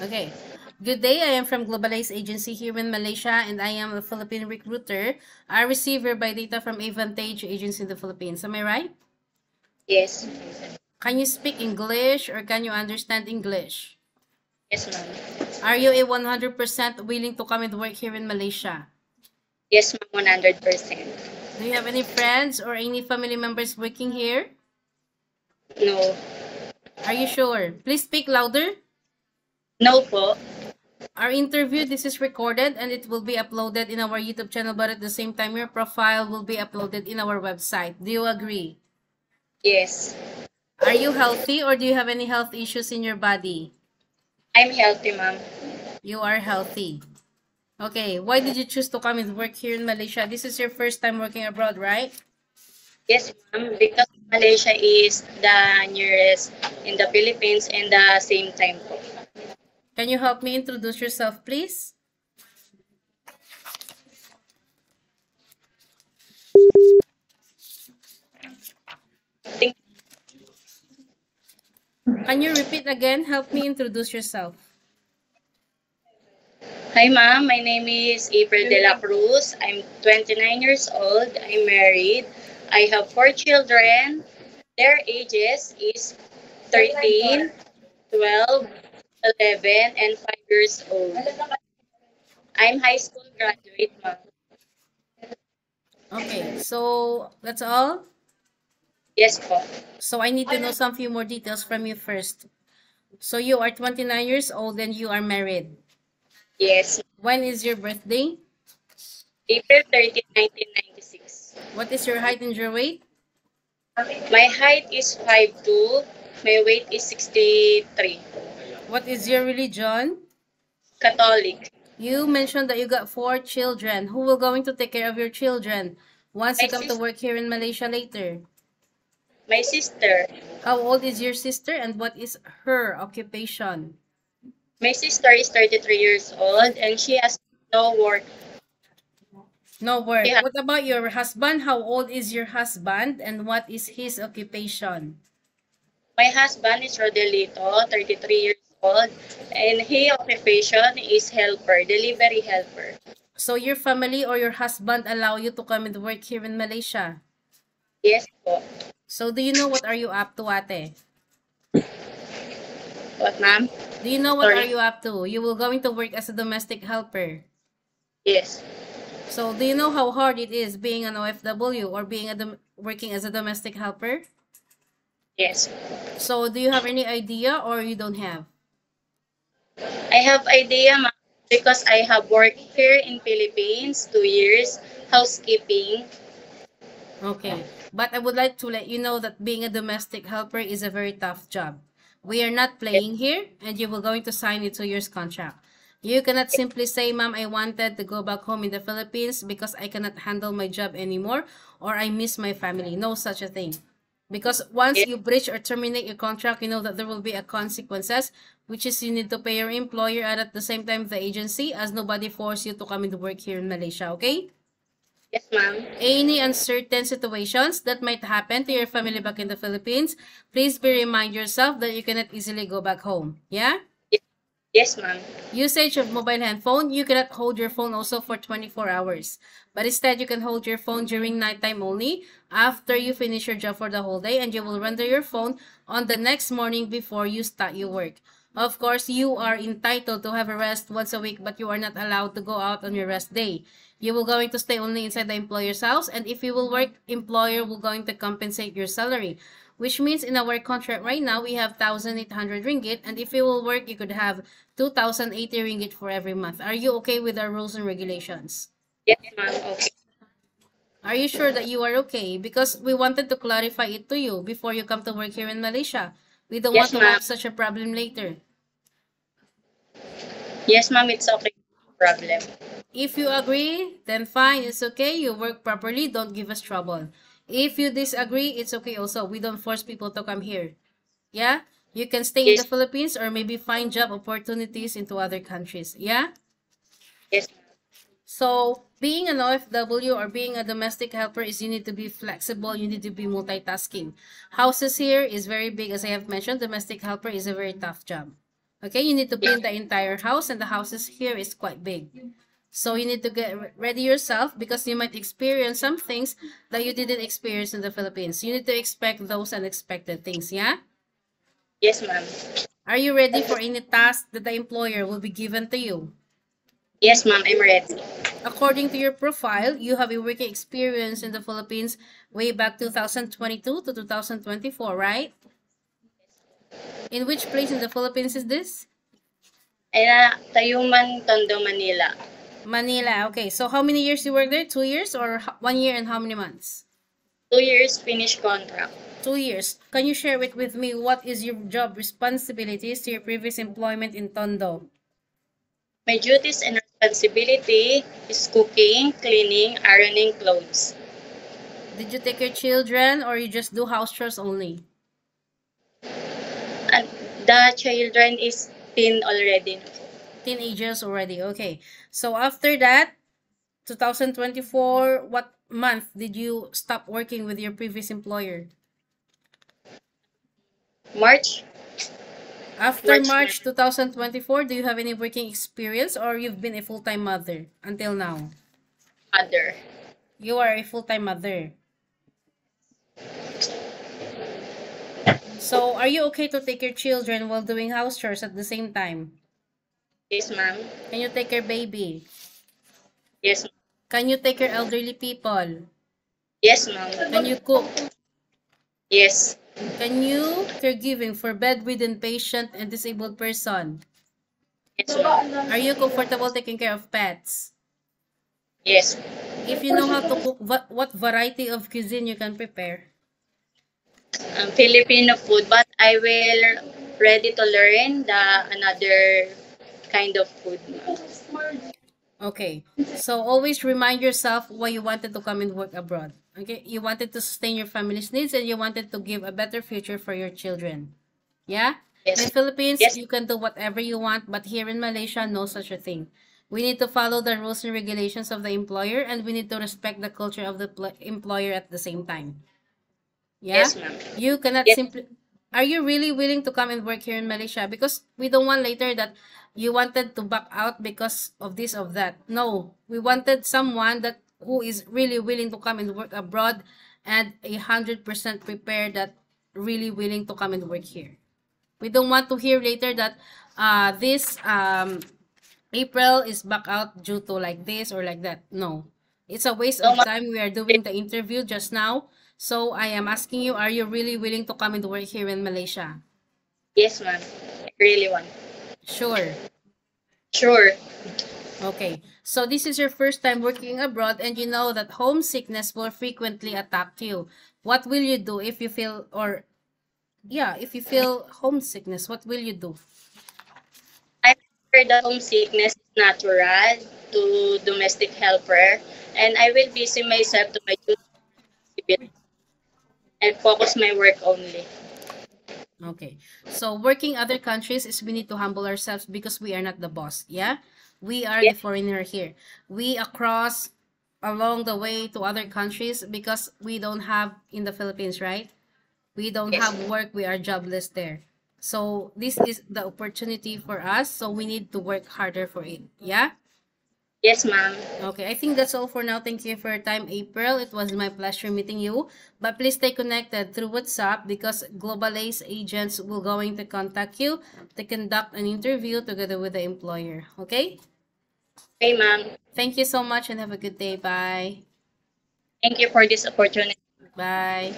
Okay. Good day. I am from Globalize Agency here in Malaysia, and I am a Philippine recruiter. I receive hereby data from Avantage Agency in the Philippines. Am I right? Yes. Can you speak English or can you understand English? Yes, ma'am. Are you a 100% willing to come and work here in Malaysia? Yes, ma'am, 100%. Do you have any friends or any family members working here? No. Are you sure? Please speak louder. No po. Our interview, this is recorded and it will be uploaded in our YouTube channel, but at the same time, your profile will be uploaded in our website. Do you agree? Yes. Are you healthy or do you have any health issues in your body? I'm healthy, ma'am. You are healthy. Okay, why did you choose to come and work here in Malaysia? This is your first time working abroad, right? Yes, ma'am, because Malaysia is the nearest in the Philippines and the same time po. Can you help me introduce yourself, please? Think- Can you repeat again? Help me introduce yourself. Hi, ma'am. My name is April De La Cruz. I'm 29 years old. I'm married. I have 4 children. Their ages is 13, 12, 11, and 5 years old. I'm high school graduate, ma'am. Okay, so that's all. Yes po. So I need to know some few more details from you first. So you are 29 years old and you are married. Yes. When is your birthday? April 30, 1996. What is your height and your weight? My height is 5'2". My weight is 63. What is your religion? Catholic. You mentioned that you got 4 children. Who will going to take care of your children once you My, come to sis- work here in Malaysia later? my sister. How old is your sister and what is her occupation? My sister is 33 years old and she has no work. No She work. has, What about your husband? How old is your husband and what is his occupation? my husband is Rodelito, 33 years old, and his occupation is helper, delivery helper. So your family or your husband allow you to come and work here in Malaysia? Yes po. So do you know what are you up to, ate? What, ma'am? Do you know what are Sorry. you up to? You will going to work as a domestic helper. Yes. So do you know how hard it is being an OFW or being working as a domestic helper? Yes. So do you have any idea or you don't have? I have idea, ma'am, because I have worked here in Philippines 2 years, housekeeping. Okay. But I would like to let you know that being a domestic helper is a very tough job. We are not Yes. playing here and you will going to sign a 2 years contract. You cannot simply say, Ma'am, I wanted to go back home in the Philippines because I cannot handle my job anymore or I miss my family. No such a thing. Because once Yes. you breach or terminate your contract, you know that there will be a consequences, which is you need to pay your employer and at the same time the agency, as nobody forced you to come into work here in Malaysia, okay? Yes, ma'am. Any uncertain situations that might happen to your family back in the Philippines, please be remind yourself that you cannot easily go back home. Yeah? Yes, yes, ma'am. Usage of mobile handphone, you cannot hold your phone also for 24 hours. But instead, you can hold your phone during nighttime only after you finish your job for the whole day and you will render your phone on the next morning before you start your work. Of course, you are entitled to have a rest once a week, but you are not allowed to go out on your rest day. You will going to stay only inside the employer's house, and if you will work, employer will going to compensate your salary. Which means in our contract right now, we have 1,800 ringgit, and if you will work, you could have 2,080 ringgit for every month. Are you okay with our rules and regulations? Yes, ma'am. Okay. Are you sure that you are okay? Because we wanted to clarify it to you before you come to work here in Malaysia. We don't want Yes, to ma'am. have such a problem later. Yes, ma'am. It's okay. No problem. If you agree, then fine, it's okay. You work properly, don't give us trouble. If you disagree, it's okay also. We don't force people to come here. Yeah? You can stay in the Yes. Philippines or maybe find job opportunities into other countries. Yeah? Yes, ma'am. So, being an OFW or being a domestic helper is you need to be flexible, you need to be multitasking. Houses here is very big, as I have mentioned. Domestic helper is a very tough job. Okay, you need to clean the entire house, and the houses here is quite big. So you need to get ready yourself because you might experience some things that you didn't experience in the Philippines. You need to expect those unexpected things, yeah? Yes, ma'am. Are you ready for any task that the employer will be given to you? Yes, ma'am. I'm ready. According to your profile, you have a working experience in the Philippines way back 2022 to 2024, right? In which place in the Philippines is this? Tayuman, Tondo, Manila. Manila. Okay, so how many years you work there? 2 years or 1 year and how many months? 2 years finish contract. 2 years. Can you share it with me? What is your job responsibilities to your previous employment in Tondo? My duties and responsibility is cooking, cleaning, ironing clothes. Did you take your children or you just do house chores only? And the children is teen already. Teenagers already. Okay. So after that, 2024, what month did you stop working with your previous employer? March. After March 2024, do you have any working experience or you've been a full-time mother until now? Mother. You are a full-time mother. So, are you okay to take your children while doing house chores at the same time? Yes, ma'am. Can you take your baby? Yes, ma'am. Can you take your elderly people? Yes, ma'am. Can you cook? Yes. Can you caregiving for bedridden patient and disabled person? Yes, ma'am. Are you comfortable taking care of pets? Yes. If you know how to cook, what variety of cuisine you can prepare? Filipino food, but I will ready to learn the another kind of food. Okay, so always remind yourself why you wanted to come and work abroad. Okay, you wanted to sustain your family's needs and you wanted to give a better future for your children. Yeah? Yes. In Philippines, Yes. you can do whatever you want, but here in Malaysia, no such a thing. We need to follow the rules and regulations of the employer and we need to respect the culture of the employer at the same time. Yeah? Yes, ma'am. You cannot Yes. simply... Are you really willing to come and work here in Malaysia? Because we don't want later that you wanted to back out because of this, of that. No, we wanted someone that who is really willing to come and work abroad and 100% prepared that really willing to come and work here. We don't want to hear later that this April is back out due to like this or like that. No, it's a waste of time. We are doing the interview just now. So I am asking you, are you really willing to come and work here in Malaysia? Yes, ma'am. I really want. Sure. Sure. Okay. So this is your first time working abroad and you know that homesickness will frequently attack you. What will you do if you feel, or yeah, if you feel homesickness, what will you do? I heard that homesickness is natural to domestic helper, and I will busy myself to my duty and focus my work only. Okay. So working other countries is we need to humble ourselves because we are not the boss. Yeah? We are the Yes. foreigner here. We across along the way to other countries because we don't have in the Philippines, right? We don't Yes. have work. We are jobless there. So this is the opportunity for us. So we need to work harder for it. Yeah? Yes, ma'am. Okay, I think that's all for now. Thank you for your time, April. It was my pleasure meeting you. But please stay connected through WhatsApp because Global Ace agents will going to contact you to conduct an interview together with the employer. Okay? Okay, ma'am. Thank you so much and have a good day. Bye. Thank you for this opportunity. Bye.